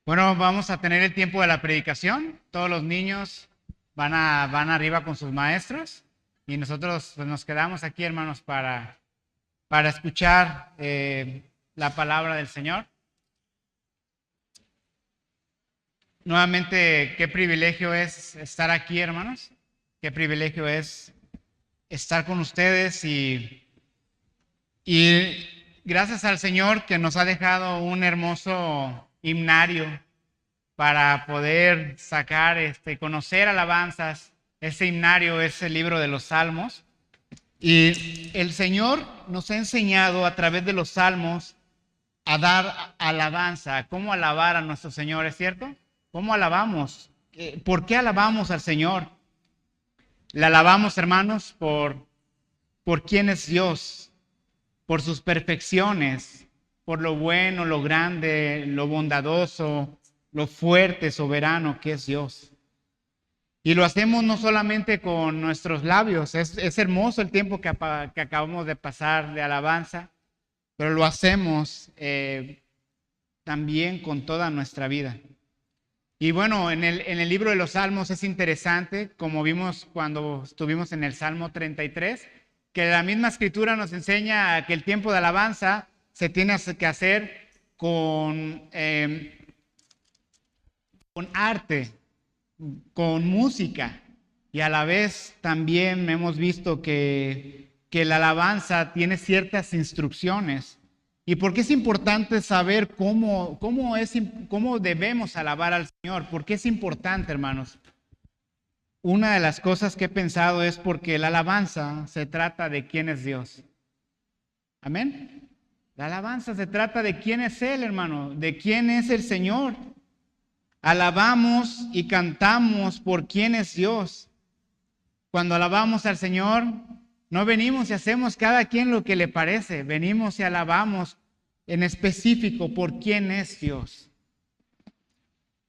Bueno, vamos a tener el tiempo de la predicación. Todos los niños van arriba con sus maestros y nosotros pues, nos quedamos aquí, hermanos, para escuchar la palabra del Señor. Nuevamente, qué privilegio es estar aquí, hermanos. Qué privilegio es estar con ustedes y gracias al Señor que nos ha dejado un hermoso himnario para poder sacar, conocer alabanzas. Ese himnario es el libro de los Salmos. Y el Señor nos ha enseñado a través de los Salmos a dar alabanza, a cómo alabar a nuestro Señor, ¿es cierto? ¿Cómo alabamos? ¿Por qué alabamos al Señor? Le alabamos, hermanos, por quién es Dios, por sus perfecciones, por lo bueno, lo grande, lo bondadoso, lo fuerte, soberano que es Dios. Y lo hacemos no solamente con nuestros labios, es hermoso el tiempo que acabamos de pasar de alabanza, pero lo hacemos también con toda nuestra vida. Y bueno, en el libro de los Salmos es interesante, como vimos cuando estuvimos en el Salmo 33, que la misma escritura nos enseña que el tiempo de alabanza se tiene que hacer con arte, con música, y a la vez también hemos visto que la alabanza tiene ciertas instrucciones. ¿Y por qué es importante saber cómo debemos alabar al Señor? ¿Por qué es importante, hermanos? Una de las cosas que he pensado es porque la alabanza se trata de quién es Dios. Amén. La alabanza se trata de quién es Él, hermano, de quién es el Señor. Alabamos y cantamos por quién es Dios. Cuando alabamos al Señor, no venimos y hacemos cada quien lo que le parece. Venimos y alabamos en específico por quién es Dios.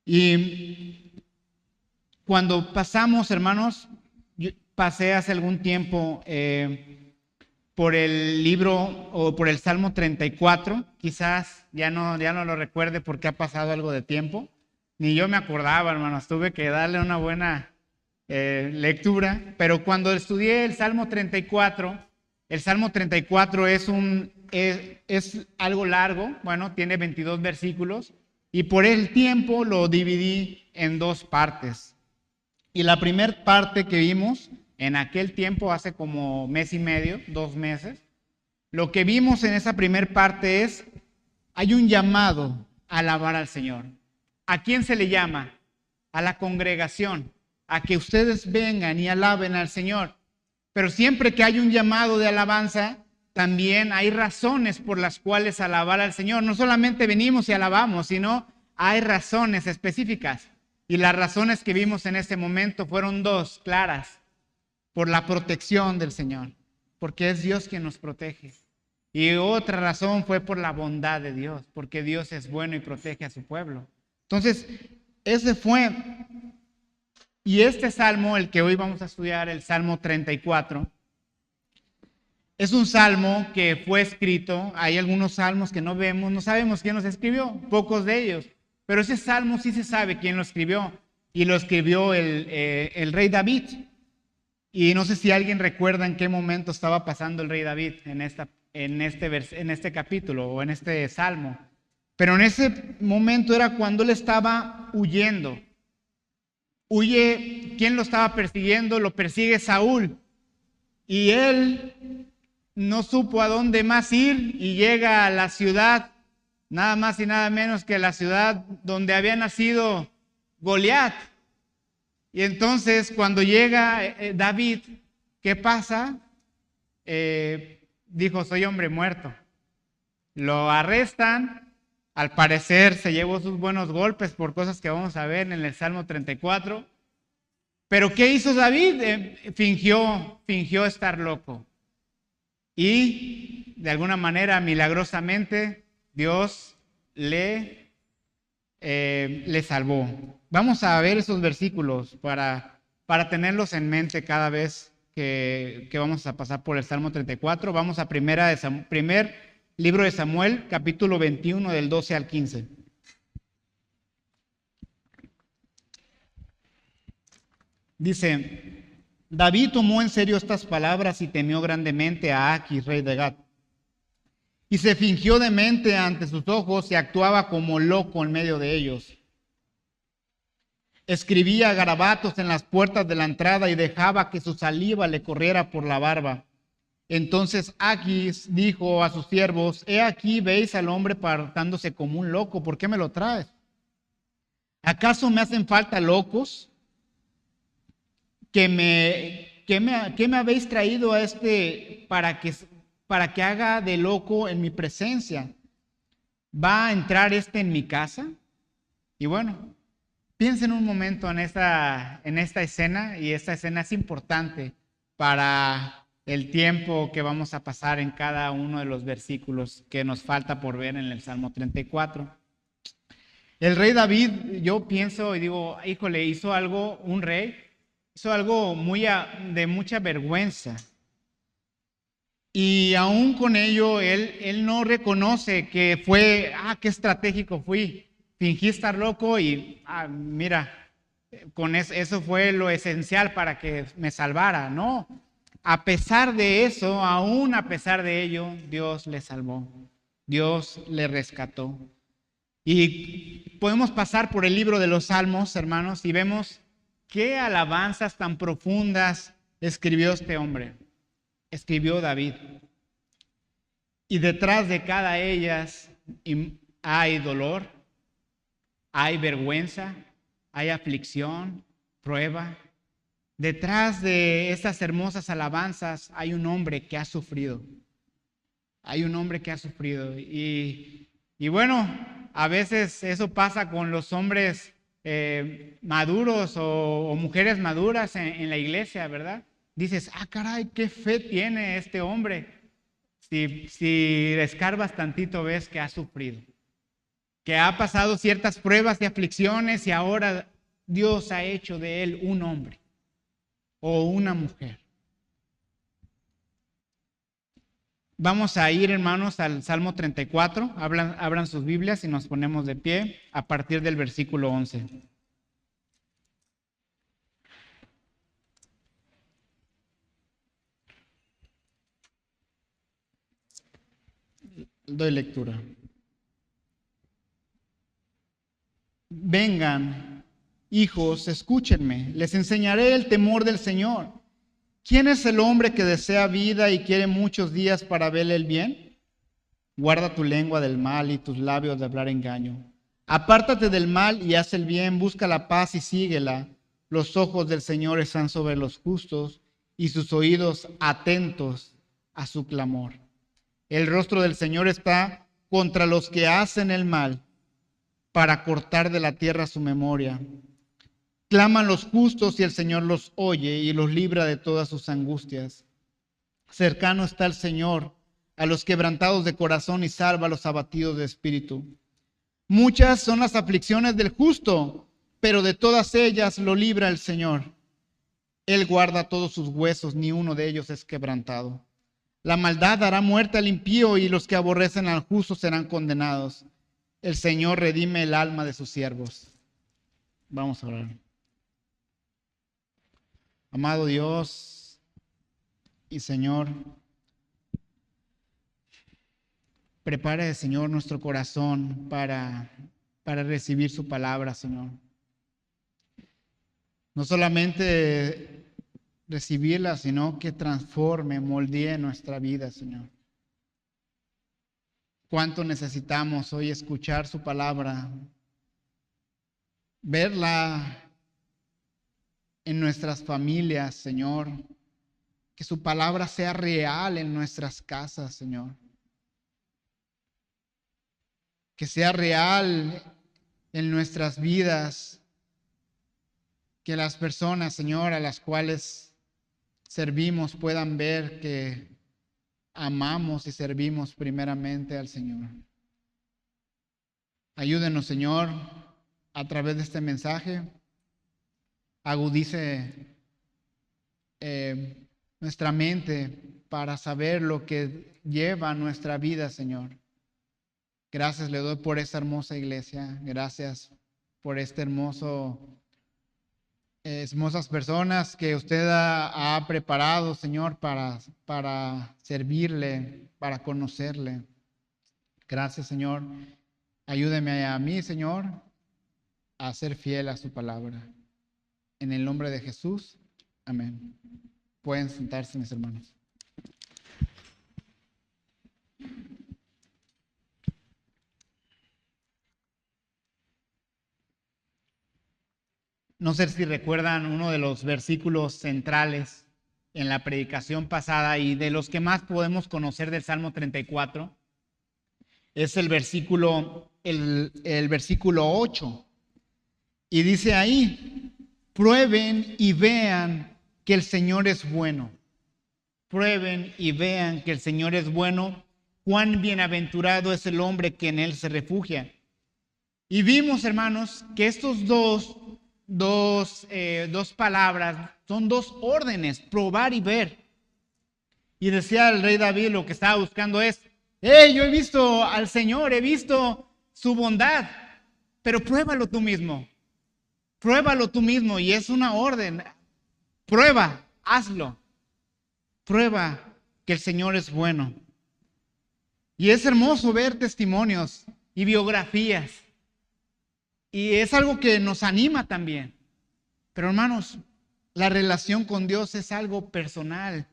Y cuando pasamos, hermanos, yo pasé hace algún tiempo por el libro o por el Salmo 34. Quizás ya no lo recuerde porque ha pasado algo de tiempo. Ni yo me acordaba, hermanos. Tuve que darle una buena lectura, pero cuando estudié el Salmo 34, el Salmo 34 es algo largo, bueno, tiene 22 versículos, y por el tiempo lo dividí en dos partes. Y la primera parte que vimos en aquel tiempo, hace como mes y medio, 2 meses, lo que vimos en esa primera parte es, hay un llamado a alabar al Señor. ¿A quién se le llama? A la congregación, a que ustedes vengan y alaben al Señor. Pero siempre que hay un llamado de alabanza, también hay razones por las cuales alabar al Señor. No solamente venimos y alabamos, sino hay razones específicas. Y las razones que vimos en este momento fueron dos claras. Por la protección del Señor, porque es Dios quien nos protege. Y otra razón fue por la bondad de Dios, porque Dios es bueno y protege a su pueblo. Entonces, ese fue. Y este salmo, el que hoy vamos a estudiar, el Salmo 34, es un salmo que fue escrito. Hay algunos salmos que no vemos, no sabemos quién los escribió, pocos de ellos. Pero ese salmo sí se sabe quién lo escribió. Y lo escribió el rey David. Y no sé si alguien recuerda en qué momento estaba pasando el rey David en este capítulo o en este salmo. Pero en ese momento era cuando él estaba huyendo. Huye, ¿quién lo estaba persiguiendo? Lo persigue Saúl. Y él no supo a dónde más ir y llega a la ciudad, nada más y nada menos que la ciudad donde había nacido Goliat. Y entonces cuando llega David, ¿qué pasa? Dijo, soy hombre muerto. Lo arrestan, al parecer se llevó sus buenos golpes por cosas que vamos a ver en el Salmo 34. Pero ¿qué hizo David? Fingió estar loco. Y de alguna manera, milagrosamente, Dios le salvó. Vamos a ver esos versículos para tenerlos en mente cada vez que vamos a pasar por el Salmo 34. Vamos a primer libro de Samuel, capítulo 21, del 12 al 15. Dice, David tomó en serio estas palabras y temió grandemente a Aquis, rey de Gat. Y se fingió demente ante sus ojos y actuaba como loco en medio de ellos. Escribía garabatos en las puertas de la entrada y dejaba que su saliva le corriera por la barba. Entonces Aquis dijo a sus siervos, he aquí veis al hombre apartándose como un loco, ¿por qué me lo traes? ¿Acaso me hacen falta locos? ¿Qué me habéis traído a este para que haga de loco en mi presencia? ¿Va a entrar este en mi casa? Y bueno, piensen un momento en esta escena, y esta escena es importante para el tiempo que vamos a pasar en cada uno de los versículos que nos falta por ver en el Salmo 34. El rey David, yo pienso y digo, híjole, hizo algo de mucha vergüenza. Y aún con ello, él no reconoce que fue, qué estratégico fui. Fingí estar loco y, mira, con eso fue lo esencial para que me salvara. No, a pesar de eso, aún a pesar de ello, Dios le salvó. Dios le rescató. Y podemos pasar por el libro de los Salmos, hermanos, y vemos qué alabanzas tan profundas escribió este hombre. Escribió David. Y detrás de cada ellas hay dolor, hay vergüenza, hay aflicción, prueba. Detrás de estas hermosas alabanzas hay un hombre que ha sufrido. Hay un hombre que ha sufrido. Y bueno, a veces eso pasa con los hombres maduros o mujeres maduras en la iglesia, ¿verdad? Dices, caray, qué fe tiene este hombre. Si escarbas tantito ves que ha sufrido, que ha pasado ciertas pruebas y aflicciones y ahora Dios ha hecho de él un hombre o una mujer. Vamos a ir, hermanos, al Salmo 34. Abran sus Biblias y nos ponemos de pie a partir del versículo 11. Doy lectura. Vengan, hijos, escúchenme, les enseñaré el temor del Señor. ¿Quién es el hombre que desea vida y quiere muchos días para ver el bien? Guarda tu lengua del mal y tus labios de hablar engaño. Apártate del mal y haz el bien, busca la paz y síguela. Los ojos del Señor están sobre los justos y sus oídos atentos a su clamor. El rostro del Señor está contra los que hacen el mal, para cortar de la tierra su memoria. Claman los justos y el Señor los oye y los libra de todas sus angustias. Cercano está el Señor a los quebrantados de corazón y salva a los abatidos de espíritu. Muchas son las aflicciones del justo, pero de todas ellas lo libra el Señor. Él guarda todos sus huesos, ni uno de ellos es quebrantado. La maldad dará muerte al impío y los que aborrecen al justo serán condenados. El Señor redime el alma de sus siervos. Vamos a orar. Amado Dios y Señor, prepare, Señor, nuestro corazón para recibir su palabra, Señor. No solamente recibirla, sino que transforme, moldee nuestra vida, Señor. Cuánto necesitamos hoy escuchar su palabra, verla en nuestras familias, Señor. Que su palabra sea real en nuestras casas, Señor. Que sea real en nuestras vidas. Que las personas, Señor, a las cuales servimos puedan ver que amamos y servimos primeramente al Señor. Ayúdenos, Señor, a través de este mensaje. Agudice nuestra mente para saber lo que lleva nuestra vida, Señor. Gracias le doy por esta hermosa iglesia. Gracias por este hermoso hermosas personas que usted ha preparado, Señor, para servirle, para conocerle. Gracias, Señor. Ayúdeme a mí, Señor, a ser fiel a su palabra. En el nombre de Jesús, amén. Pueden sentarse, mis hermanos. No sé si recuerdan uno de los versículos centrales en la predicación pasada y de los que más podemos conocer del Salmo 34. Es el versículo 8. Y dice ahí: prueben y vean que el Señor es bueno. Prueben y vean que el Señor es bueno. Cuán bienaventurado es el hombre que en él se refugia. Y vimos, hermanos, que estos dos palabras son dos órdenes: probar y ver. Y decía el rey David, lo que estaba buscando es: yo he visto al Señor, he visto su bondad, pero pruébalo tú mismo. Pruébalo tú mismo, y es una orden. Prueba, hazlo. Prueba que el Señor es bueno. Y es hermoso ver testimonios y biografías. Y es algo que nos anima también. Pero hermanos, la relación con Dios es algo personal.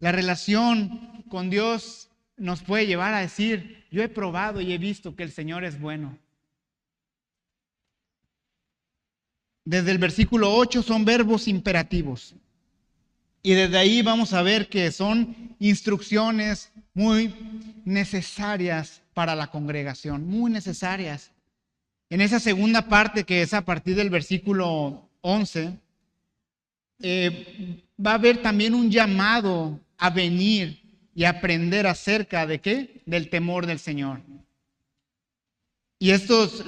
La relación con Dios nos puede llevar a decir: yo he probado y he visto que el Señor es bueno. Desde el versículo 8 son verbos imperativos. Y desde ahí vamos a ver que son instrucciones muy necesarias para la congregación, muy necesarias. En esa segunda parte, que es a partir del versículo 11, va a haber también un llamado a venir y aprender acerca de ¿qué? Del temor del Señor. Y estos,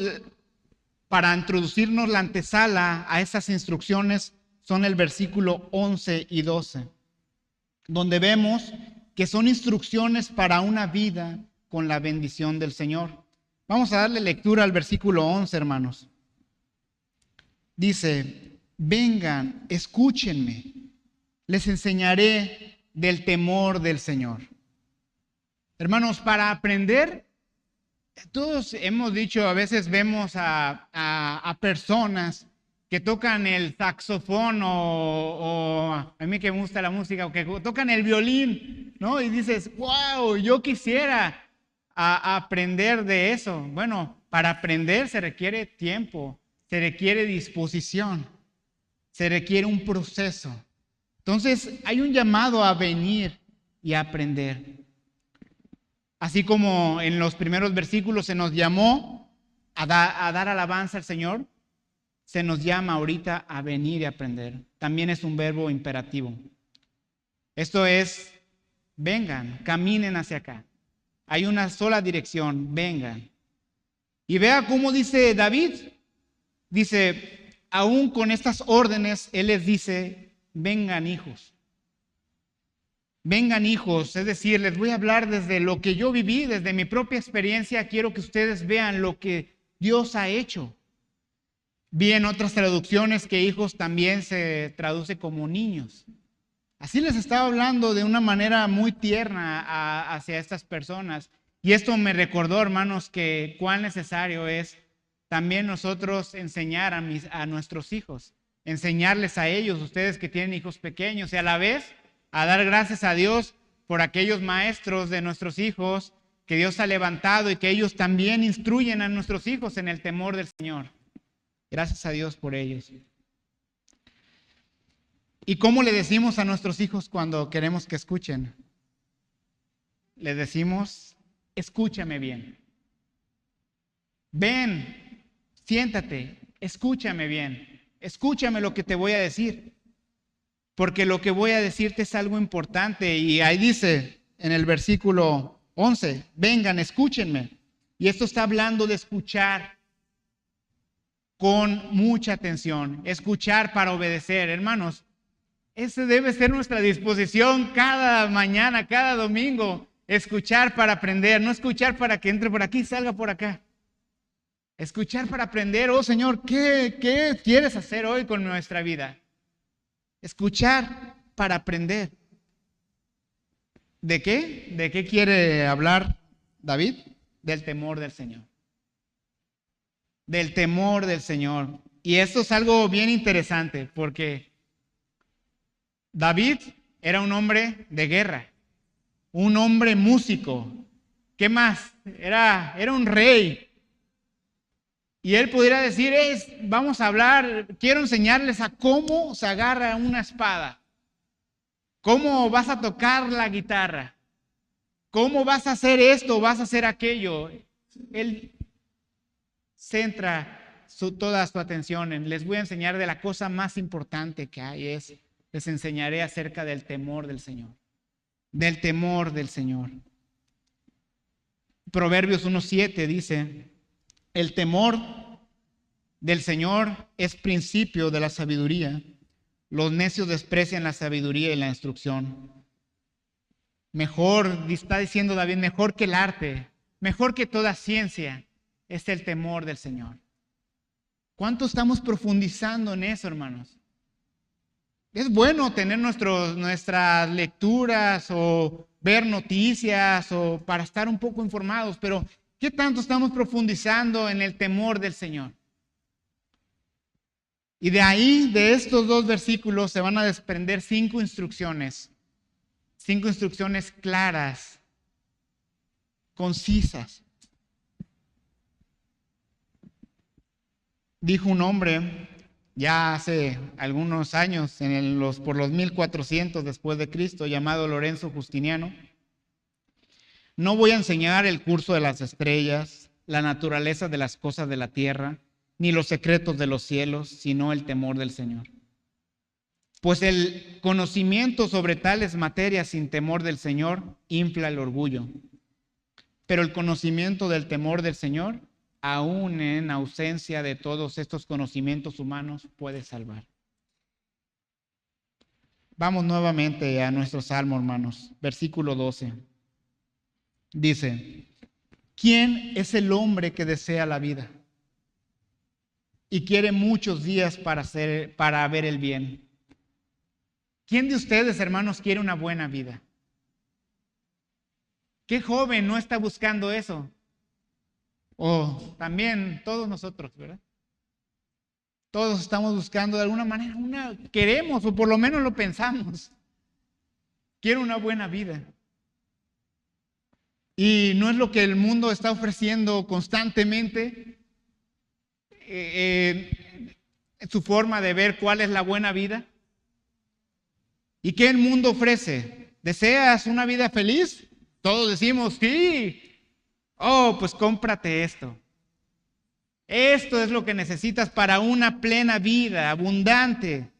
para introducirnos la antesala a esas instrucciones, son el versículo 11 y 12, donde vemos que son instrucciones para una vida con la bendición del Señor. Vamos a darle lectura al versículo 11, hermanos. Dice: vengan, escúchenme, les enseñaré del temor del Señor. Hermanos, para aprender, todos hemos dicho, a veces vemos a personas que tocan el saxofón o a mí que me gusta la música, o que tocan el violín, ¿no? Y dices: wow, yo quisiera aprender de eso. Bueno, para aprender se requiere tiempo, se requiere disposición, se requiere un proceso. Entonces hay un llamado a venir y a aprender. Así como en los primeros versículos se nos llamó a dar alabanza al Señor, se nos llama ahorita a venir y aprender. También es un verbo imperativo. Esto es: vengan, caminen hacia acá. Hay una sola dirección: vengan. Y vea cómo dice David. Dice, aún con estas órdenes, él les dice: vengan, hijos. Vengan, hijos, es decir, les voy a hablar desde lo que yo viví, desde mi propia experiencia. Quiero que ustedes vean lo que Dios ha hecho. Vi en otras traducciones que hijos también se traduce como niños. Así les estaba hablando de una manera muy tierna hacia estas personas. Y esto me recordó, hermanos, que cuán necesario es también nosotros enseñar a nuestros hijos, enseñarles a ellos, ustedes que tienen hijos pequeños, y a la vez a dar gracias a Dios por aquellos maestros de nuestros hijos que Dios ha levantado y que ellos también instruyen a nuestros hijos en el temor del Señor. Gracias a Dios por ellos. ¿Y cómo le decimos a nuestros hijos cuando queremos que escuchen? Les decimos: escúchame bien. Ven, siéntate, escúchame bien. Escúchame lo que te voy a decir. Porque lo que voy a decirte es algo importante. Y ahí dice en el versículo 11, vengan, escúchenme. Y esto está hablando de escuchar con mucha atención. Escuchar para obedecer. Hermanos, esa debe ser nuestra disposición cada mañana, cada domingo. Escuchar para aprender, no escuchar para que entre por aquí y salga por acá. Escuchar para aprender. Oh Señor, ¿qué quieres hacer hoy con nuestra vida? Escuchar para aprender. ¿De qué? ¿De qué quiere hablar David? Del temor del Señor. Del temor del Señor. Y esto es algo bien interesante porque David era un hombre de guerra, un hombre músico. ¿Qué más? Era un rey. Y él pudiera decir, vamos a hablar, quiero enseñarles a cómo se agarra una espada. ¿Cómo vas a tocar la guitarra? ¿Cómo vas a hacer esto? ¿Vas a hacer aquello? Él centra toda su atención en, les voy a enseñar de la cosa más importante que hay, les enseñaré acerca del temor del Señor. Del temor del Señor. Proverbios 1:7 dice, el temor del Señor es principio de la sabiduría. Los necios desprecian la sabiduría y la instrucción. Mejor, está diciendo David, mejor que el arte, mejor que toda ciencia, es el temor del Señor. ¿Cuánto estamos profundizando en eso, hermanos? Es bueno tener nuestras lecturas o ver noticias o para estar un poco informados, pero ¿qué tanto estamos profundizando en el temor del Señor? Y de ahí, de estos dos versículos, se van a desprender 5 instrucciones. 5 instrucciones claras, concisas. Dijo un hombre ya hace algunos años, por los 1400 después de Cristo, llamado Lorenzo Justiniano, no voy a enseñar el curso de las estrellas, la naturaleza de las cosas de la tierra, ni los secretos de los cielos, sino el temor del Señor. Pues el conocimiento sobre tales materias sin temor del Señor infla el orgullo. Pero el conocimiento del temor del Señor, aún en ausencia de todos estos conocimientos humanos, puede salvar. Vamos nuevamente a nuestro salmo, hermanos. Versículo 12. Dice, ¿quién es el hombre que desea la vida y quiere muchos días para ver el bien? ¿Quién de ustedes, hermanos, quiere una buena vida? ¿Qué joven no está buscando eso? O también todos nosotros, ¿verdad? Todos estamos buscando de alguna manera, queremos o por lo menos lo pensamos. Quiero una buena vida. Y no es lo que el mundo está ofreciendo constantemente, su forma de ver cuál es la buena vida. ¿Y qué el mundo ofrece? ¿Deseas una vida feliz? Todos decimos, sí. Oh, pues cómprate esto. Esto es lo que necesitas para una plena vida, abundante.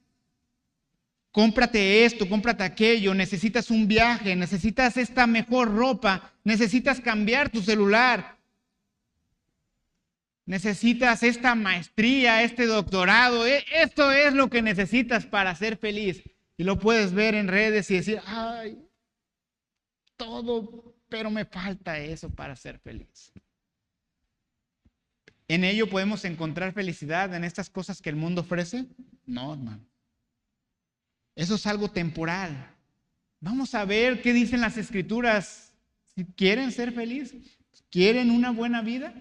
Cómprate esto, cómprate aquello. Necesitas un viaje, necesitas esta mejor ropa, necesitas cambiar tu celular. Necesitas esta maestría, este doctorado. Esto es lo que necesitas para ser feliz. Y lo puedes ver en redes y decir, ay, todo, pero me falta eso para ser feliz. ¿En ello podemos encontrar felicidad en estas cosas que el mundo ofrece? No, hermano. Eso es algo temporal. Vamos a ver qué dicen las Escrituras. Si quieren ser felices, ¿quieren una buena vida?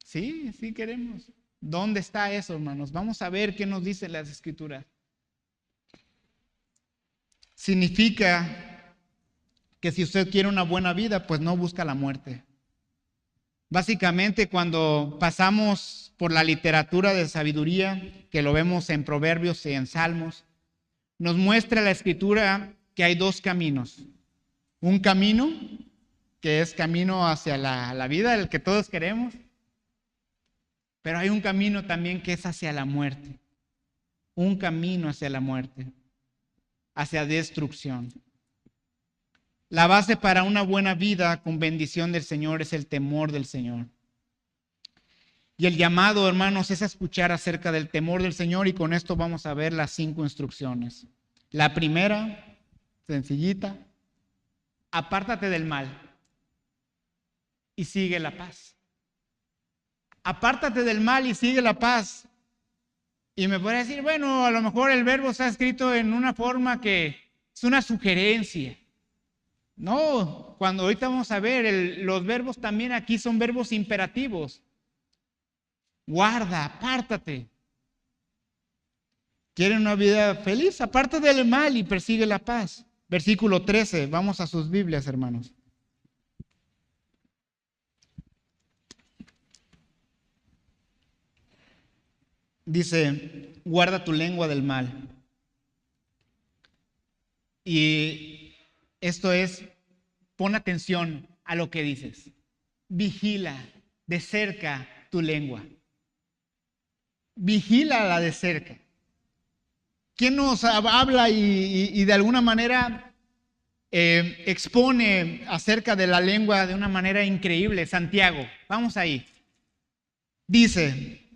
Sí, sí queremos. ¿Dónde está eso, hermanos? Vamos a ver qué nos dicen las Escrituras. Significa que si usted quiere una buena vida, pues no busca la muerte. Básicamente, cuando pasamos por la literatura de sabiduría, que lo vemos en Proverbios y en Salmos, nos muestra la Escritura que hay 2 caminos. Un camino que es camino hacia la vida, el que todos queremos, pero hay un camino también que es hacia la muerte. Un camino hacia la muerte, hacia destrucción. La base para una buena vida con bendición del Señor es el temor del Señor. Y el llamado, hermanos, es a escuchar acerca del temor del Señor, y con esto vamos a ver las 5 instrucciones. La primera, sencillita, apártate del mal y sigue la paz. Apártate del mal y sigue la paz. Y me puede decir, bueno, a lo mejor el verbo está escrito en una forma que es una sugerencia. No, cuando ahorita vamos a ver, los verbos también aquí son verbos imperativos. Guarda, apártate. ¿Quieren una vida feliz? Apártate del mal y persigue la paz. Versículo 13, vamos a sus Biblias, hermanos. Dice, guarda tu lengua del mal. Y esto es, pon atención a lo que dices. Vigila de cerca tu lengua. Vigílala de cerca. ¿Quién nos habla y de alguna manera expone acerca de la lengua de una manera increíble? Santiago, vamos ahí. Dice,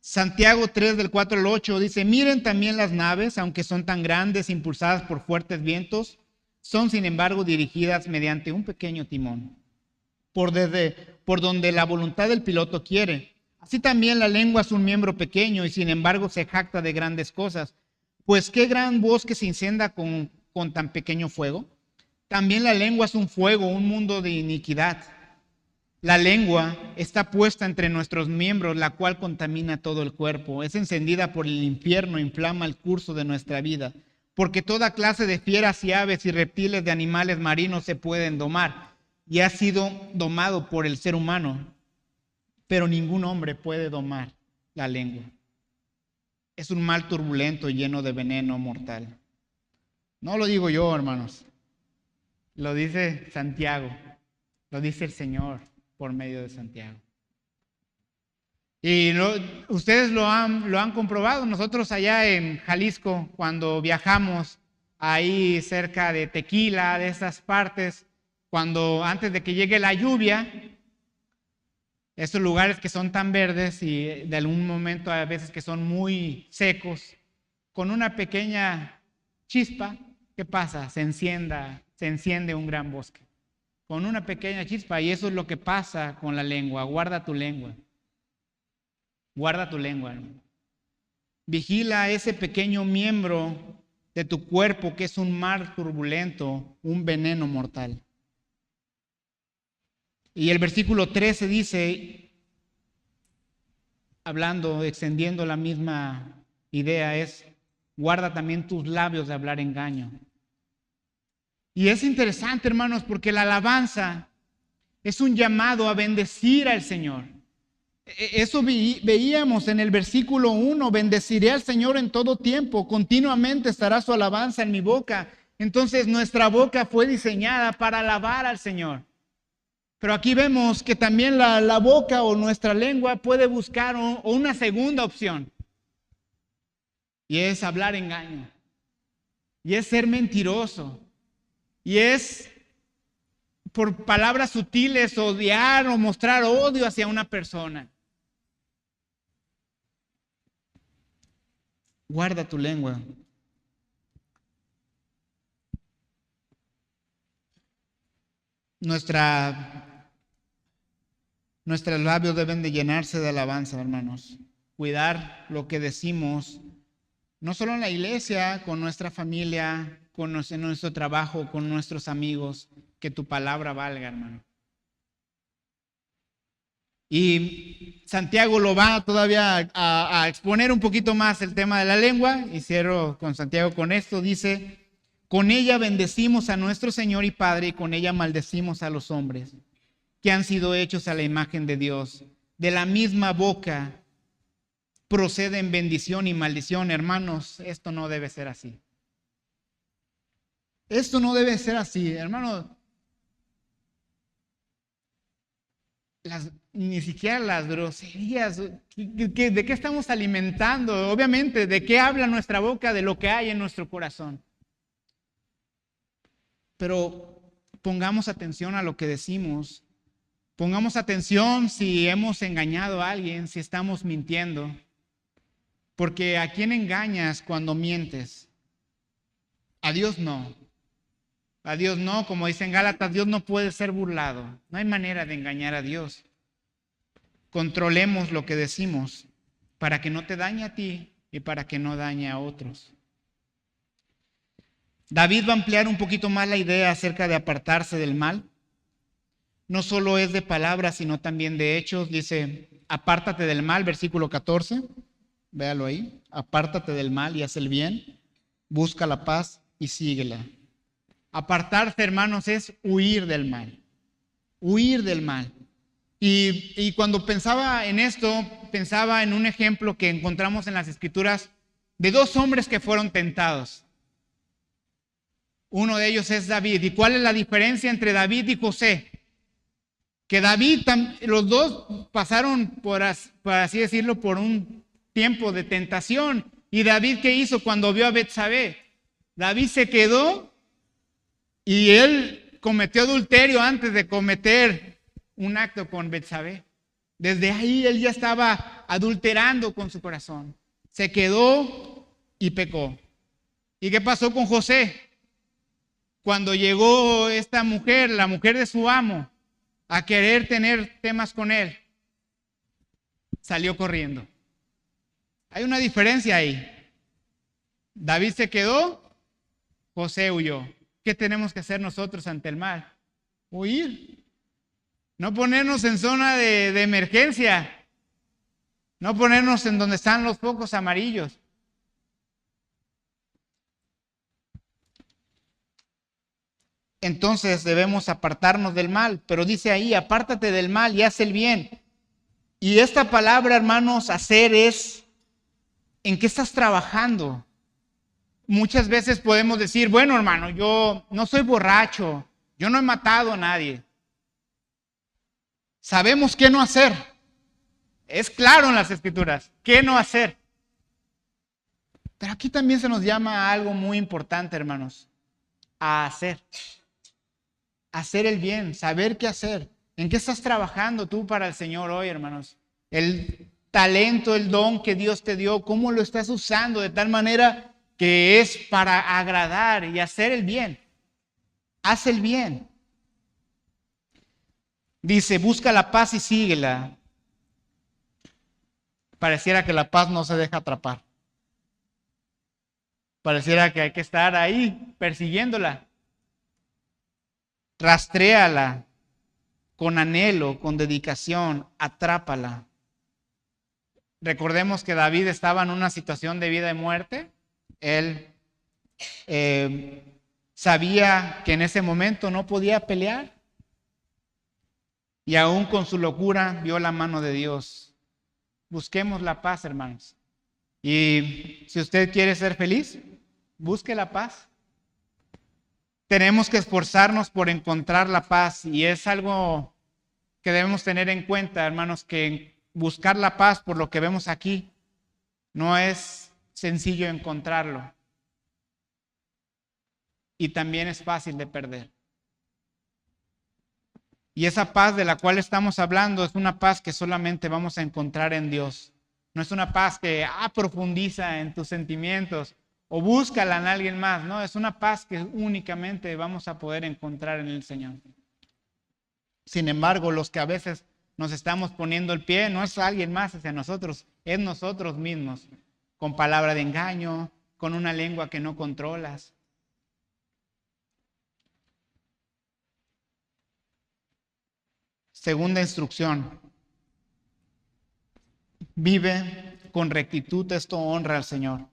Santiago 3 del 4 al 8, dice, miren también las naves, aunque son tan grandes, impulsadas por fuertes vientos, son sin embargo dirigidas mediante un pequeño timón, por donde la voluntad del piloto quiere. Así también la lengua es un miembro pequeño y sin embargo se jacta de grandes cosas. Pues qué gran bosque se incendia con tan pequeño fuego. También la lengua es un fuego, un mundo de iniquidad. La lengua está puesta entre nuestros miembros, la cual contamina todo el cuerpo. Es encendida por el infierno, inflama el curso de nuestra vida. Porque toda clase de fieras y aves y reptiles de animales marinos se pueden domar y ha sido domado por el ser humano. Pero ningún hombre puede domar la lengua. Es un mal turbulento lleno de veneno mortal. No lo digo yo, hermanos. Lo dice Santiago. Lo dice el Señor por medio de Santiago. Y ustedes lo han comprobado. Nosotros allá en Jalisco, cuando viajamos ahí cerca de Tequila, de esas partes, antes de que llegue la lluvia, estos lugares que son tan verdes y de algún momento a veces que son muy secos, con una pequeña chispa, ¿qué pasa? Se enciende un gran bosque. Con una pequeña chispa, y eso es lo que pasa con la lengua. Guarda tu lengua. Guarda tu lengua, hermano. Vigila ese pequeño miembro de tu cuerpo que es un mar turbulento, un veneno mortal. Y el versículo 13 dice, hablando, extendiendo la misma idea, es, guarda también tus labios de hablar engaño. Y es interesante, hermanos, porque la alabanza es un llamado a bendecir al Señor. Eso veíamos en el versículo 1, bendeciré al Señor en todo tiempo, continuamente estará su alabanza en mi boca. Entonces nuestra boca fue diseñada para alabar al Señor. Pero aquí vemos que también la boca o nuestra lengua puede buscar una segunda opción. Y es hablar engaño. Y es ser mentiroso. Y es por palabras sutiles odiar o mostrar odio hacia una persona. Guarda tu lengua. Nuestros labios deben de llenarse de alabanza, hermanos. Cuidar lo que decimos, no solo en la iglesia, con nuestra familia, en nuestro trabajo, con nuestros amigos, que tu palabra valga, hermano. Y Santiago lo va todavía a exponer un poquito más el tema de la lengua, y cierro con Santiago con esto, dice, con ella bendecimos a nuestro Señor y Padre, y con ella maldecimos a los hombres que han sido hechos a la imagen de Dios. De la misma boca proceden bendición y maldición. Hermanos, esto no debe ser así. Esto no debe ser así, hermanos. Ni siquiera las groserías. ¿De qué estamos alimentando? Obviamente, ¿de qué habla nuestra boca? De lo que hay en nuestro corazón. Pero pongamos atención a lo que decimos. Pongamos atención si hemos engañado a alguien, si estamos mintiendo. Porque ¿a quién engañas cuando mientes? A Dios no. A Dios no, como dice en Gálatas, Dios no puede ser burlado. No hay manera de engañar a Dios. Controlemos lo que decimos para que no te dañe a ti y para que no dañe a otros. David va a ampliar un poquito más la idea acerca de apartarse del mal. No solo es de palabras, sino también de hechos. Dice, apártate del mal, versículo 14. Véalo ahí. Apártate del mal y haz el bien. Busca la paz y síguela. Apartarse, hermanos, es huir del mal. Huir del mal. Y cuando pensaba en esto, pensaba en un ejemplo que encontramos en las Escrituras de dos hombres que fueron tentados. Uno de ellos es David. ¿Y cuál es la diferencia entre David y José? Que David, los dos pasaron por así decirlo, por un tiempo de tentación. ¿Y David qué hizo cuando vio a Betsabé? David se quedó y él cometió adulterio antes de cometer un acto con Betsabé. Desde ahí él ya estaba adulterando con su corazón. Se quedó y pecó. ¿Y qué pasó con José? Cuando llegó esta mujer, la mujer de su amo, a querer tener temas con él, salió corriendo. Hay una diferencia ahí. David se quedó, José huyó. ¿Qué tenemos que hacer nosotros ante el mal? Huir. No ponernos en zona de emergencia. No ponernos en donde están los focos amarillos. Entonces debemos apartarnos del mal. Pero dice ahí, apártate del mal y haz el bien. Y esta palabra, hermanos, hacer es, ¿en qué estás trabajando? Muchas veces podemos decir, bueno, hermano, yo no soy borracho, yo no he matado a nadie. Sabemos qué no hacer. Es claro en las Escrituras, qué no hacer. Pero aquí también se nos llama a algo muy importante, hermanos, a hacer. Hacer el bien, saber qué hacer. ¿En qué estás trabajando tú para el Señor hoy, hermanos? El talento, el don que Dios te dio, ¿cómo lo estás usando de tal manera que es para agradar y hacer el bien? Haz el bien. Dice, busca la paz y síguela. Pareciera que la paz no se deja atrapar. Pareciera que hay que estar ahí persiguiéndola. Rastréala con anhelo, con dedicación, atrápala. Recordemos que David estaba en una situación de vida y muerte. Él sabía que en ese momento no podía pelear. Y aún con su locura vio la mano de Dios. Busquemos la paz, hermanos. Y si usted quiere ser feliz, busque la paz. Tenemos que esforzarnos por encontrar la paz y es algo que debemos tener en cuenta, hermanos, que buscar la paz, por lo que vemos aquí, no es sencillo encontrarlo. Y también es fácil de perder. Y esa paz de la cual estamos hablando es una paz que solamente vamos a encontrar en Dios. No es una paz que profundiza en tus sentimientos o búscala en alguien más. No, es una paz que únicamente vamos a poder encontrar en el Señor. Sin embargo, los que a veces nos estamos poniendo el pie no es alguien más hacia nosotros, es nosotros mismos, con palabra de engaño, con una lengua que no controlas. Segunda instrucción. Vive con rectitud, esto honra al Señor.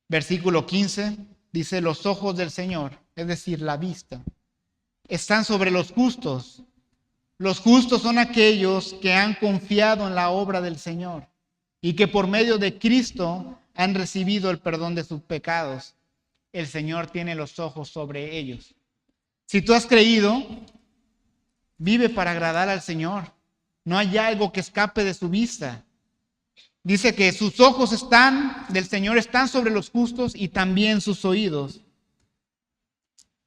Versículo 15 dice, los ojos del Señor, es decir, la vista, están sobre los justos. Los justos son aquellos que han confiado en la obra del Señor y que por medio de Cristo han recibido el perdón de sus pecados. El Señor tiene los ojos sobre ellos. Si tú has creído, vive para agradar al Señor. No hay algo que escape de su vista. Dice que sus ojos del Señor están sobre los justos y también sus oídos.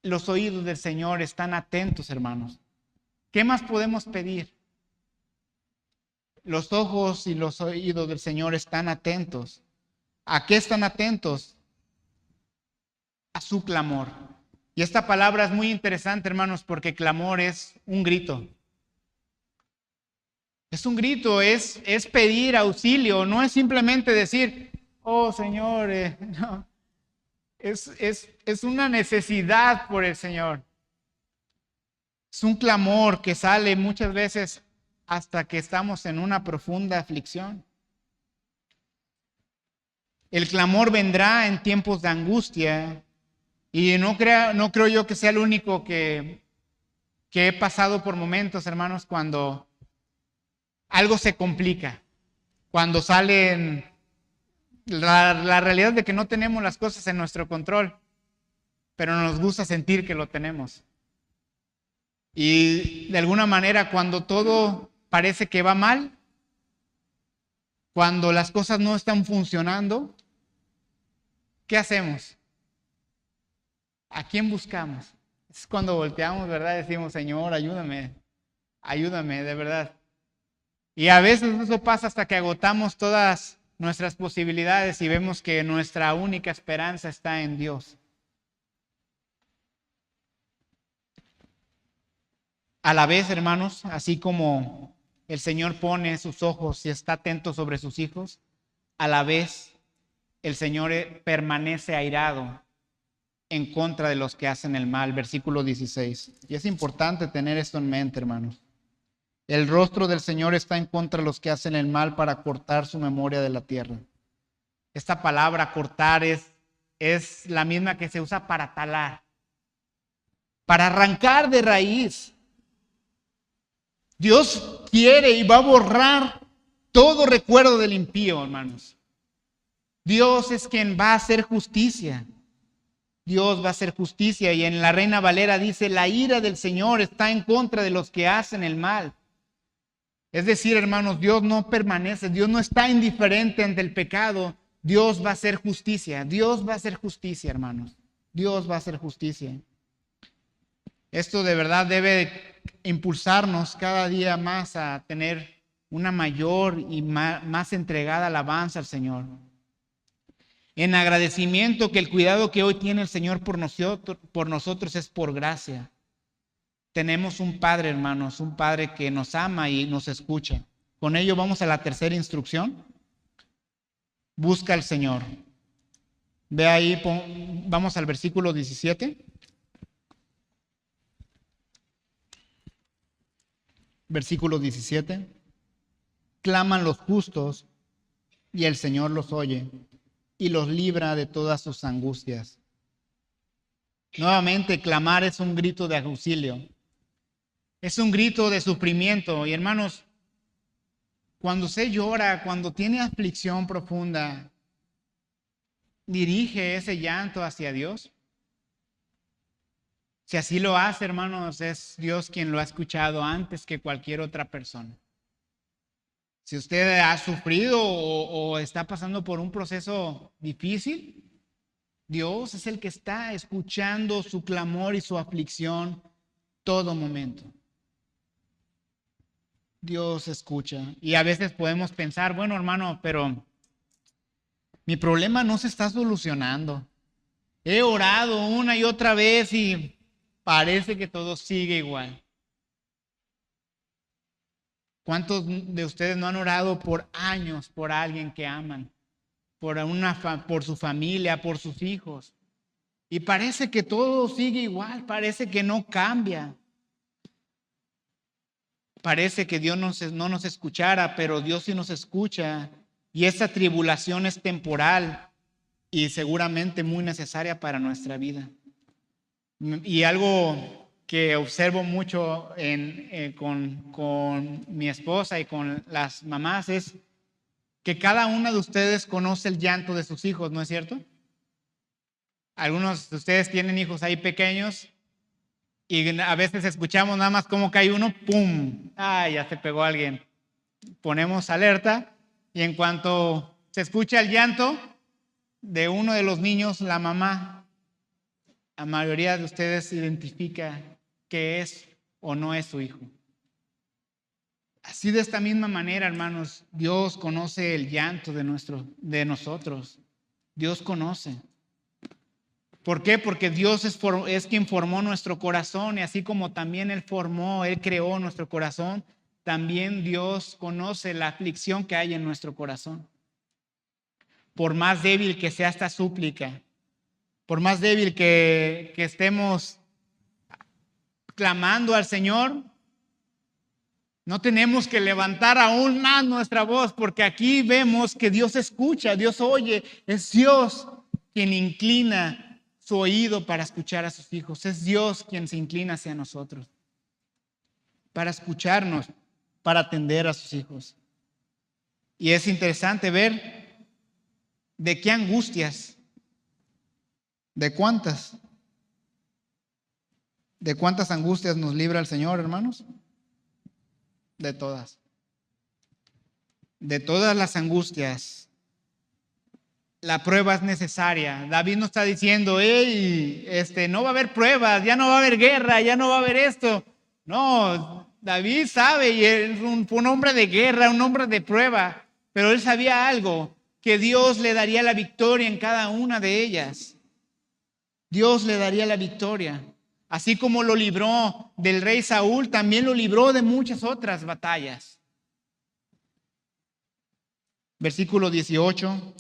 Los oídos del Señor están atentos, hermanos. ¿Qué más podemos pedir? Los ojos y los oídos del Señor están atentos. ¿A qué están atentos? A su clamor. Y esta palabra es muy interesante, hermanos, porque clamor es un grito. Es un grito, es pedir auxilio, no es simplemente decir, oh Señor, no. Es una necesidad por el Señor. Es un clamor que sale muchas veces hasta que estamos en una profunda aflicción. El clamor vendrá en tiempos de angustia y no creo yo que sea el único que he pasado por momentos, hermanos, cuando algo se complica, cuando salen la realidad de que no tenemos las cosas en nuestro control, pero nos gusta sentir que lo tenemos. Y de alguna manera, cuando todo parece que va mal, cuando las cosas no están funcionando, ¿qué hacemos? ¿A quién buscamos? Es cuando volteamos, ¿verdad? Decimos, Señor, ayúdame, ayúdame, de verdad. Y a veces eso pasa hasta que agotamos todas nuestras posibilidades y vemos que nuestra única esperanza está en Dios. A la vez, hermanos, así como el Señor pone sus ojos y está atento sobre sus hijos, a la vez el Señor permanece airado en contra de los que hacen el mal. Versículo 16. Y es importante tener esto en mente, hermanos. El rostro del Señor está en contra de los que hacen el mal para cortar su memoria de la tierra. Esta palabra cortar es la misma que se usa para talar, para arrancar de raíz. Dios quiere y va a borrar todo recuerdo del impío, hermanos. Dios es quien va a hacer justicia. Dios va a hacer justicia y en la Reina Valera dice, la ira del Señor está en contra de los que hacen el mal. Es decir, hermanos, Dios no permanece, Dios no está indiferente ante el pecado. Dios va a hacer justicia, Dios va a hacer justicia, hermanos. Dios va a hacer justicia. Esto de verdad debe impulsarnos cada día más a tener una mayor y más entregada alabanza al Señor. En agradecimiento que el cuidado que hoy tiene el Señor por nosotros es por gracia. Tenemos un Padre, hermanos, un Padre que nos ama y nos escucha. Con ello vamos a la tercera instrucción. Busca al Señor. Ve ahí, vamos al versículo 17. Versículo 17. Claman los justos y el Señor los oye y los libra de todas sus angustias. Nuevamente, clamar es un grito de auxilio. Es un grito de sufrimiento. Y hermanos, cuando usted llora, cuando tiene aflicción profunda, dirige ese llanto hacia Dios. Si así lo hace, hermanos, es Dios quien lo ha escuchado antes que cualquier otra persona. Si usted ha sufrido o está pasando por un proceso difícil, Dios es el que está escuchando su clamor y su aflicción todo momento. Dios escucha. Y a veces podemos pensar, bueno, hermano, pero mi problema no se está solucionando. He orado una y otra vez y parece que todo sigue igual. ¿Cuántos de ustedes no han orado por años por alguien que aman? Por su familia, por sus hijos. Y parece que todo sigue igual, parece que no cambia. Parece que Dios no nos escuchara, pero Dios sí nos escucha. Y esa tribulación es temporal y seguramente muy necesaria para nuestra vida. Y algo que observo mucho con mi esposa y con las mamás es que cada una de ustedes conoce el llanto de sus hijos, ¿no es cierto? Algunos de ustedes tienen hijos ahí pequeños y a veces escuchamos nada más cómo cae uno, ¡pum! ¡Ay, ya se pegó alguien! Ponemos alerta y en cuanto se escucha el llanto de uno de los niños, la mamá, la mayoría de ustedes identifica que es o no es su hijo. Así de esta misma manera, hermanos, Dios conoce el llanto de nosotros. Dios conoce. ¿Por qué? Porque Dios es quien formó nuestro corazón y así como también Él creó nuestro corazón, también Dios conoce la aflicción que hay en nuestro corazón. Por más débil que sea esta súplica, por más débil que estemos clamando al Señor, no tenemos que levantar aún más nuestra voz, porque aquí vemos que Dios escucha, Dios oye, es Dios quien inclina su oído para escuchar a sus hijos, es Dios quien se inclina hacia nosotros, para escucharnos, para atender a sus hijos. Y es interesante ver de qué angustias, de cuántas angustias nos libra el Señor, hermanos. De todas. De todas las angustias. La prueba es necesaria. David nos está diciendo, no va a haber pruebas, ya no va a haber guerra, ya no va a haber esto. No, David sabe y es un hombre de guerra, un hombre de prueba, pero él sabía algo, que Dios le daría la victoria en cada una de ellas. Dios le daría la victoria. Así como lo libró del rey Saúl, también lo libró de muchas otras batallas. Versículo 18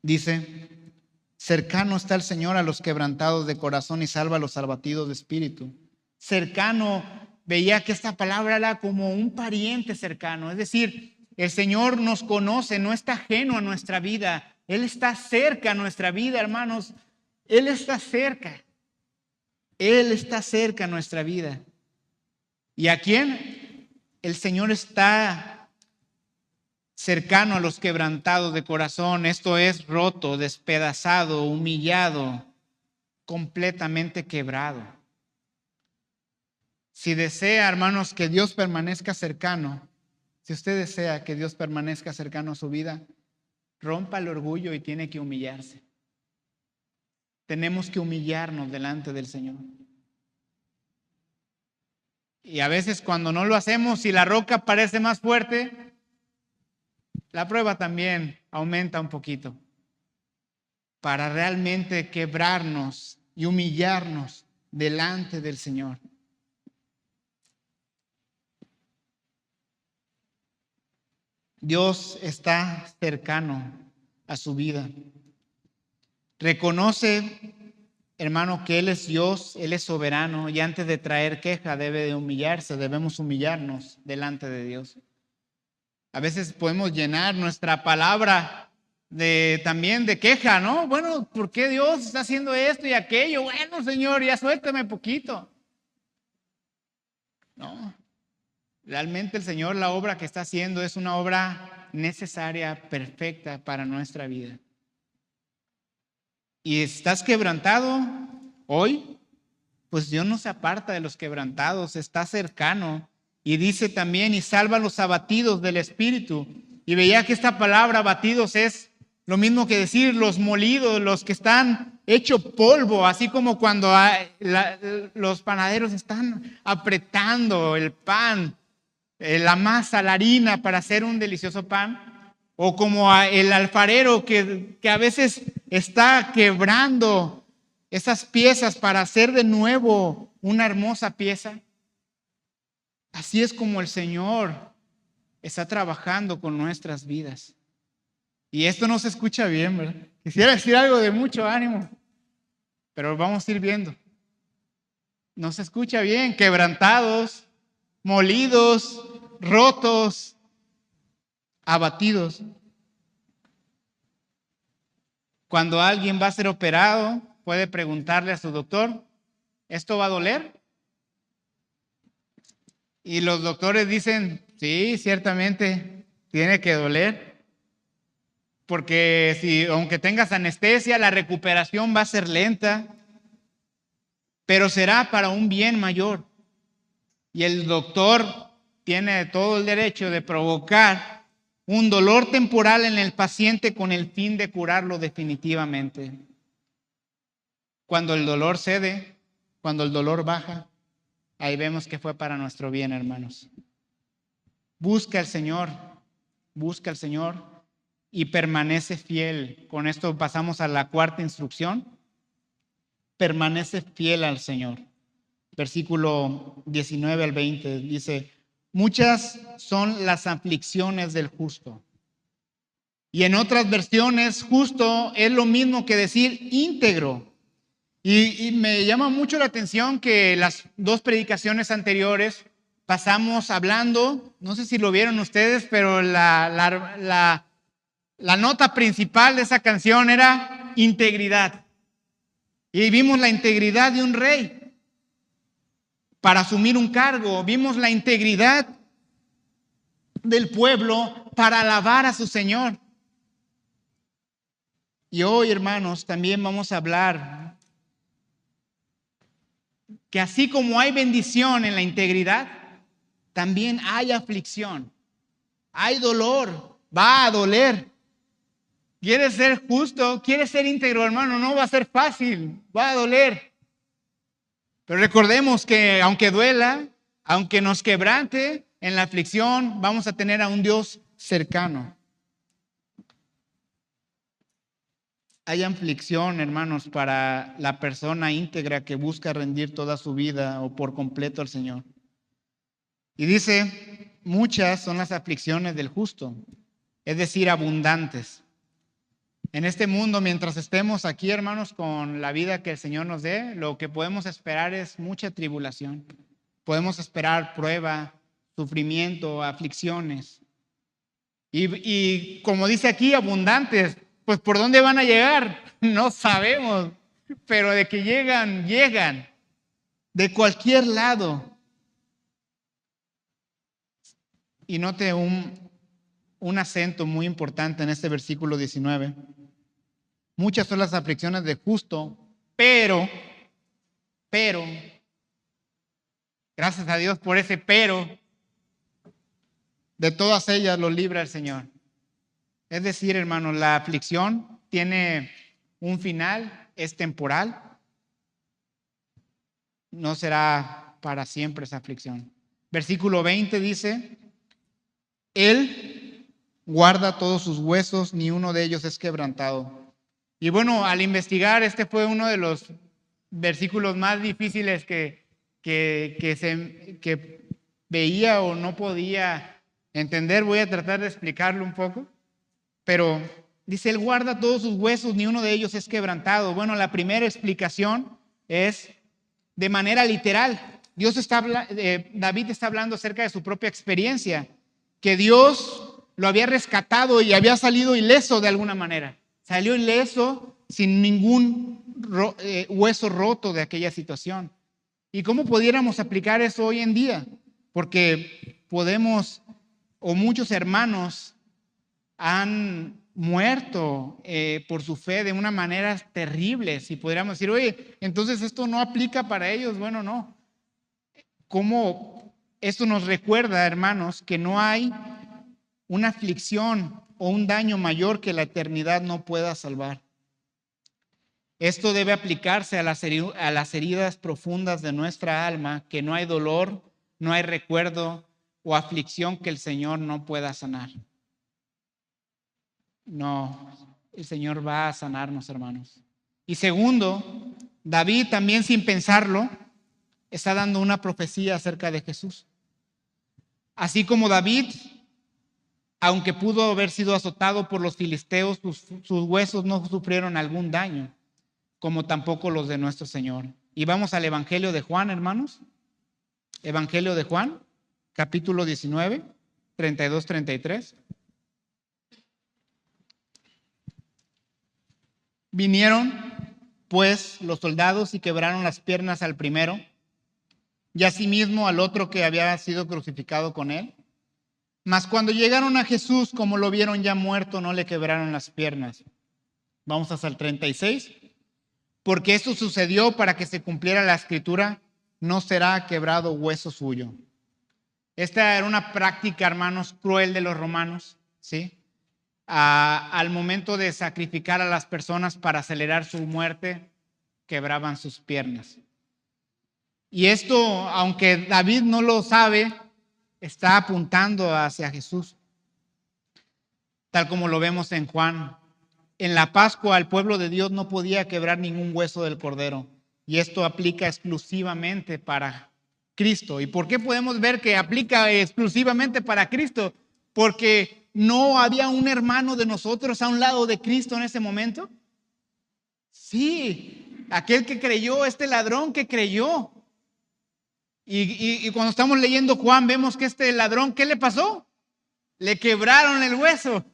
dice, cercano está el Señor a los quebrantados de corazón y salva a los abatidos de espíritu. Cercano, veía que esta palabra era como un pariente cercano. Es decir, el Señor nos conoce, no está ajeno a nuestra vida. Él está cerca a nuestra vida, hermanos. Él está cerca. Él está cerca a nuestra vida. ¿Y a quién? El Señor está cercano a los quebrantados de corazón. Esto es roto, despedazado, humillado, completamente quebrado. Si desea, hermanos, que Dios permanezca cercano, si usted desea que Dios permanezca cercano a su vida, rompa el orgullo y tiene que humillarse. Tenemos que humillarnos delante del Señor. Y a veces cuando no lo hacemos, si la roca parece más fuerte, la prueba también aumenta un poquito. Para realmente quebrarnos y humillarnos delante del Señor. Dios está cercano a su vida. Reconoce, hermano, que Él es Dios, Él es soberano y antes de traer queja debe de humillarse, debemos humillarnos delante de Dios. A veces podemos llenar nuestra palabra también de queja, ¿no? Bueno, ¿por qué Dios está haciendo esto y aquello? Bueno, Señor, ya suéltame poquito. No, realmente el Señor, la obra que está haciendo es una obra necesaria, perfecta para nuestra vida. ¿Y estás quebrantado hoy? Pues Dios no se aparta de los quebrantados, está cercano. Y dice también, y salva a los abatidos del espíritu. Y veía que esta palabra abatidos es lo mismo que decir los molidos, los que están hechos polvo, así como cuando los panaderos están apretando el pan, la masa, la harina para hacer un delicioso pan. O como el alfarero que a veces está quebrando esas piezas para hacer de nuevo una hermosa pieza. Así es como el Señor está trabajando con nuestras vidas. Y esto no se escucha bien, ¿verdad? Quisiera decir algo de mucho ánimo, pero vamos a ir viendo. No se escucha bien, quebrantados, molidos, rotos, abatidos. Cuando alguien va a ser operado, puede preguntarle a su doctor, ¿esto va a doler? Y los doctores dicen, sí, ciertamente tiene que doler. Porque aunque tengas anestesia, la recuperación va a ser lenta, pero será para un bien mayor. Y el doctor tiene todo el derecho de provocar un dolor temporal en el paciente con el fin de curarlo definitivamente. Cuando el dolor cede, cuando el dolor baja, ahí vemos que fue para nuestro bien, hermanos. Busca al Señor y permanece fiel. Con esto pasamos a la cuarta instrucción. Permanece fiel al Señor. Versículo 19 al 20 dice, Muchas son las aflicciones del justo. Y en otras versiones, justo es lo mismo que decir íntegro. Y me llama mucho la atención que las dos predicaciones anteriores pasamos hablando, no sé si lo vieron ustedes, pero la nota principal de esa canción era integridad. Y vimos la integridad de un rey para asumir un cargo. Vimos la integridad del pueblo para alabar a su Señor. Y hoy, hermanos, también vamos a hablar que así como hay bendición en la integridad, también hay aflicción, hay dolor, va a doler. ¿Quieres ser justo? ¿Quieres ser íntegro, hermano? No va a ser fácil, va a doler. Pero recordemos que aunque duela, aunque nos quebrante en la aflicción, vamos a tener a un Dios cercano. Hay aflicción, hermanos, para la persona íntegra que busca rendir toda su vida o por completo al Señor. Y dice, muchas son las aflicciones del justo, es decir, abundantes. En este mundo, mientras estemos aquí, hermanos, con la vida que el Señor nos dé, lo que podemos esperar es mucha tribulación. Podemos esperar prueba, sufrimiento, aflicciones. Y como dice aquí, abundantes. Pues ¿por dónde van a llegar? No sabemos, pero de que llegan, llegan. De cualquier lado. Y note un acento muy importante en este versículo 19. Muchas son las aflicciones del justo, pero, gracias a Dios por ese pero, de todas ellas los libra el Señor. Es decir, hermanos, la aflicción tiene un final, es temporal. No será para siempre esa aflicción. Versículo 20 dice, Él guarda todos sus huesos, ni uno de ellos es quebrantado. Y bueno, al investigar, este fue uno de los versículos más difíciles que veía o no podía entender. Voy a tratar de explicarlo un poco. Pero dice, Él guarda todos sus huesos, ni uno de ellos es quebrantado. Bueno, la primera explicación es de manera literal. David está hablando acerca de su propia experiencia, que Dios lo había rescatado y había salido ileso de alguna manera. Salió ileso sin ningún hueso roto de aquella situación. ¿Y cómo pudiéramos aplicar eso hoy en día? Porque podemos, o muchos hermanos han muerto por su fe de una manera terrible. Si pudiéramos decir, oye, entonces esto no aplica para ellos. Bueno, no. ¿Cómo esto nos recuerda, hermanos, que no hay una aflicción o un daño mayor que la eternidad no pueda salvar? Esto debe aplicarse a las heridas profundas de nuestra alma, que no hay dolor, no hay recuerdo o aflicción que el Señor no pueda sanar. No, el Señor va a sanarnos, hermanos. Y segundo, David también sin pensarlo está dando una profecía acerca de Jesús. Así como David, aunque pudo haber sido azotado por los filisteos, sus huesos no sufrieron algún daño, como tampoco los de nuestro Señor. Y vamos al Evangelio de Juan, hermanos. Evangelio de Juan, capítulo 19, 32-33. Vinieron, pues, los soldados y quebraron las piernas al primero y asimismo al otro que había sido crucificado con él. Mas cuando llegaron a Jesús, como lo vieron ya muerto, no le quebraron las piernas. Vamos hasta el 36. Porque esto sucedió para que se cumpliera la escritura, no será quebrado hueso suyo. Esta era una práctica, hermanos, cruel de los romanos, ¿sí? Al momento de sacrificar a las personas para acelerar su muerte, quebraban sus piernas. Y esto, aunque David no lo sabe, está apuntando hacia Jesús. Tal como lo vemos en Juan. En la Pascua el pueblo de Dios no podía quebrar ningún hueso del cordero. Y esto aplica exclusivamente para Cristo. ¿Y por qué podemos ver que aplica exclusivamente para Cristo? Porque no había un hermano de nosotros a un lado de Cristo en ese momento. Sí, aquel que creyó, este ladrón que creyó. Y cuando estamos leyendo Juan, vemos que este ladrón, ¿qué le pasó? Le quebraron el hueso,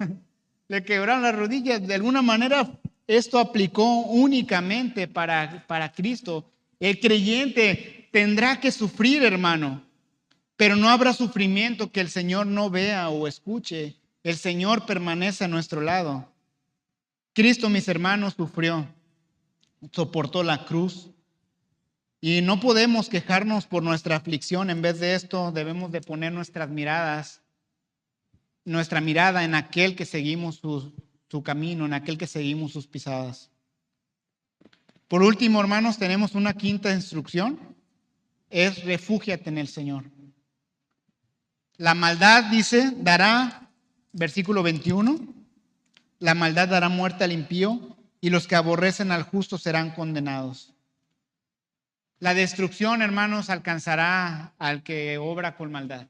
le quebraron las rodillas. De alguna manera, esto aplicó únicamente para Cristo. El creyente tendrá que sufrir, hermano, pero no habrá sufrimiento que el Señor no vea o escuche. El Señor permanece a nuestro lado. Cristo, mis hermanos, sufrió, soportó la cruz. Y no podemos quejarnos por nuestra aflicción. En vez de esto, debemos de poner nuestra mirada en aquel que seguimos su camino, en aquel que seguimos sus pisadas. Por último, hermanos, tenemos una quinta instrucción. Es refúgiate en el Señor. La maldad, dice, dará, versículo 21, la maldad dará muerte al impío y los que aborrecen al justo serán condenados. La destrucción, hermanos, alcanzará al que obra con maldad.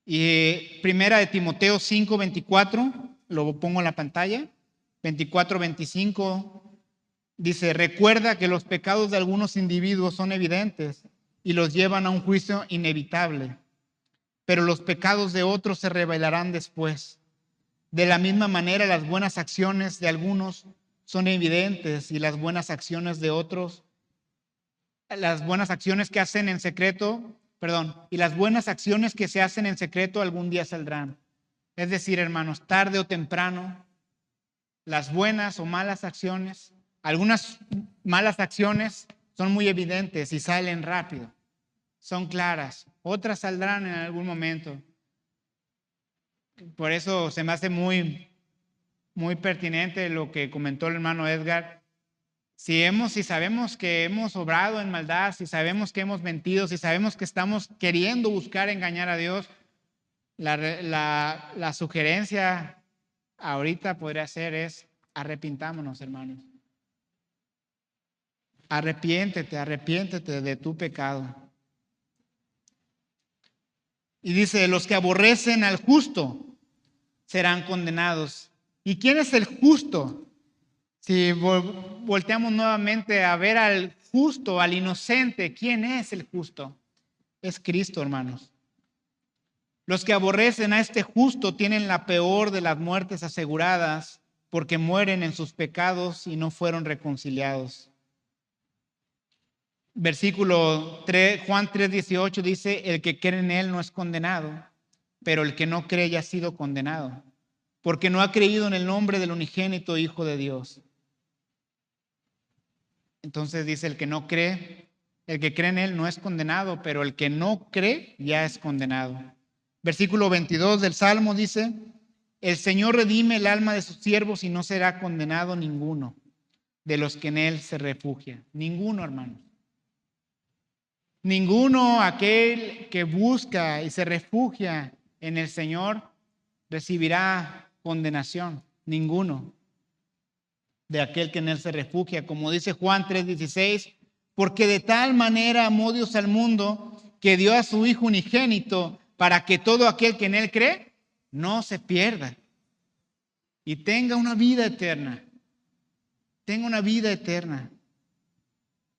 Y primera de Timoteo 5:24, lo pongo en la pantalla, 24-25, dice, recuerda que los pecados de algunos individuos son evidentes y los llevan a un juicio inevitable, pero los pecados de otros se revelarán después. De la misma manera, las buenas acciones de algunos son evidentes y las buenas acciones de otros, las buenas acciones que hacen en secreto, y las buenas acciones que se hacen en secreto algún día saldrán. Es decir, hermanos, tarde o temprano, las buenas o malas acciones, algunas malas acciones son muy evidentes y salen rápido, son claras, otras saldrán en algún momento. Por eso se me hace muy pertinente lo que comentó el hermano Edgar. Si sabemos que hemos obrado en maldad, si sabemos que hemos mentido, si sabemos que estamos queriendo buscar engañar a Dios, la sugerencia ahorita podría ser es arrepintámonos, hermanos. Arrepiéntete de tu pecado. Y dice, los que aborrecen al justo serán condenados. ¿Y quién es el justo? Si volteamos nuevamente a ver al justo, al inocente, ¿quién es el justo? Es Cristo, hermanos. Los que aborrecen a este justo tienen la peor de las muertes aseguradas porque mueren en sus pecados y no fueron reconciliados. Versículo 3, Juan 3:18 dice, el que cree en él no es condenado, pero el que no cree ya ha sido condenado, porque no ha creído en el nombre del unigénito Hijo de Dios. Entonces dice el que cree en él no es condenado, pero el que no cree ya es condenado. Versículo 22 del Salmo dice, el Señor redime el alma de sus siervos y no será condenado ninguno de los que en él se refugia. Ninguno, hermanos. Ninguno, aquel que busca y se refugia en el Señor, recibirá condenación. Ninguno de aquel que en él se refugia. Como dice Juan 3:16, porque de tal manera amó Dios al mundo que dio a su Hijo unigénito para que todo aquel que en él cree no se pierda y tenga una vida eterna. Tenga una vida eterna.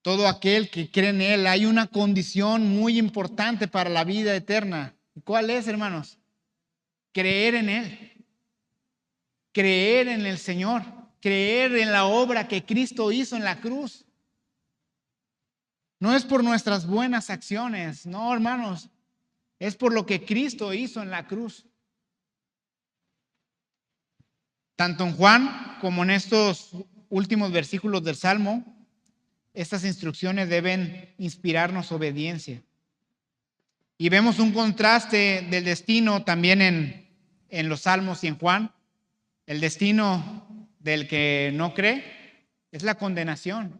Todo aquel que cree en él, hay una condición muy importante para la vida eterna. ¿Cuál es, hermanos? Creer en él. Creer en el Señor. Creer en la obra que Cristo hizo en la cruz. No es por nuestras buenas acciones, no, hermanos. Es por lo que Cristo hizo en la cruz. Tanto en Juan como en estos últimos versículos del Salmo, estas instrucciones deben inspirarnos obediencia. Y vemos un contraste del destino también en los Salmos y en Juan. El destino del que no cree es la condenación.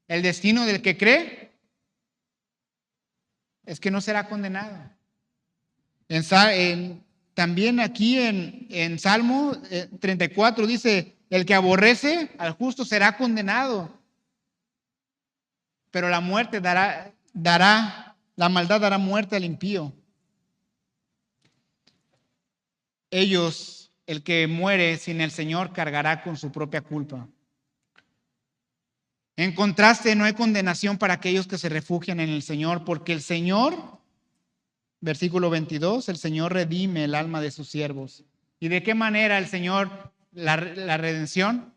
El destino del que cree es que no será condenado. También aquí en Salmo 34 dice, el que aborrece al justo será condenado, pero la muerte dará La maldad dará muerte al impío. El que muere sin el Señor cargará con su propia culpa. En contraste, no hay condenación para aquellos que se refugian en el Señor, porque el Señor, versículo 22, el Señor redime el alma de sus siervos. ¿Y de qué manera el Señor, la redención?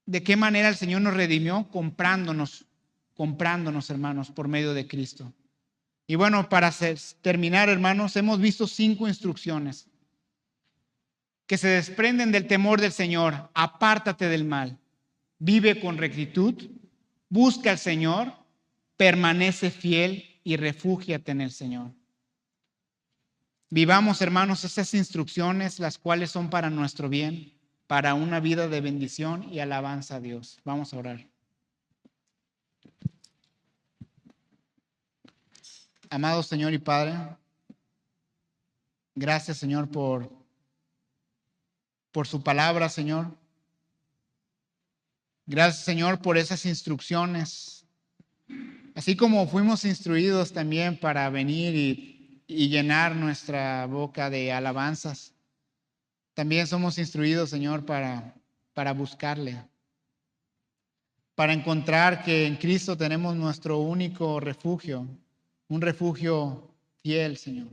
¿De qué manera el Señor nos redimió? Comprándonos, hermanos, por medio de Cristo. Y bueno, para terminar, hermanos, hemos visto 5 instrucciones que se desprenden del temor del Señor. Apártate del mal, vive con rectitud, busca al Señor, permanece fiel y refúgiate en el Señor. Vivamos, hermanos, esas instrucciones, las cuales son para nuestro bien, para una vida de bendición y alabanza a Dios. Vamos a orar. Amado Señor y Padre, gracias, Señor, por su palabra, Señor. Gracias, Señor, por esas instrucciones. Así como fuimos instruidos también para venir y llenar nuestra boca de alabanzas, también somos instruidos, Señor, para buscarle, para encontrar que en Cristo tenemos nuestro único refugio, un refugio fiel, Señor.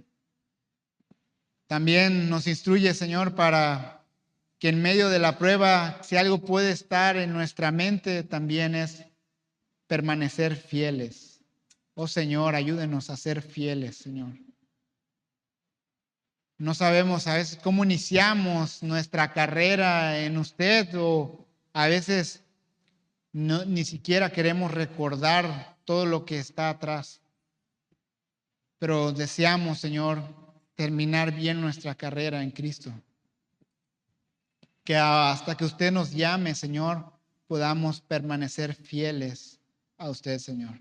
También nos instruye, Señor, para que en medio de la prueba, si algo puede estar en nuestra mente, también es permanecer fieles. Oh Señor, ayúdenos a ser fieles, Señor. No sabemos a veces cómo iniciamos nuestra carrera en usted, o a veces ni siquiera queremos recordar todo lo que está atrás. Pero deseamos, Señor, terminar bien nuestra carrera en Cristo. Que hasta que usted nos llame, Señor, podamos permanecer fieles a usted, Señor.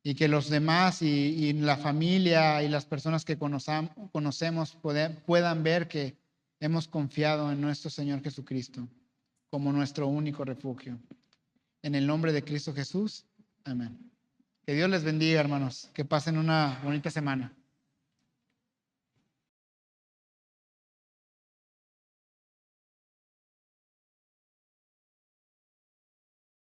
Y que los demás y la familia y las personas que conocemos puedan ver que hemos confiado en nuestro Señor Jesucristo como nuestro único refugio. En el nombre de Cristo Jesús, amén. Que Dios les bendiga, hermanos. Que pasen una bonita semana.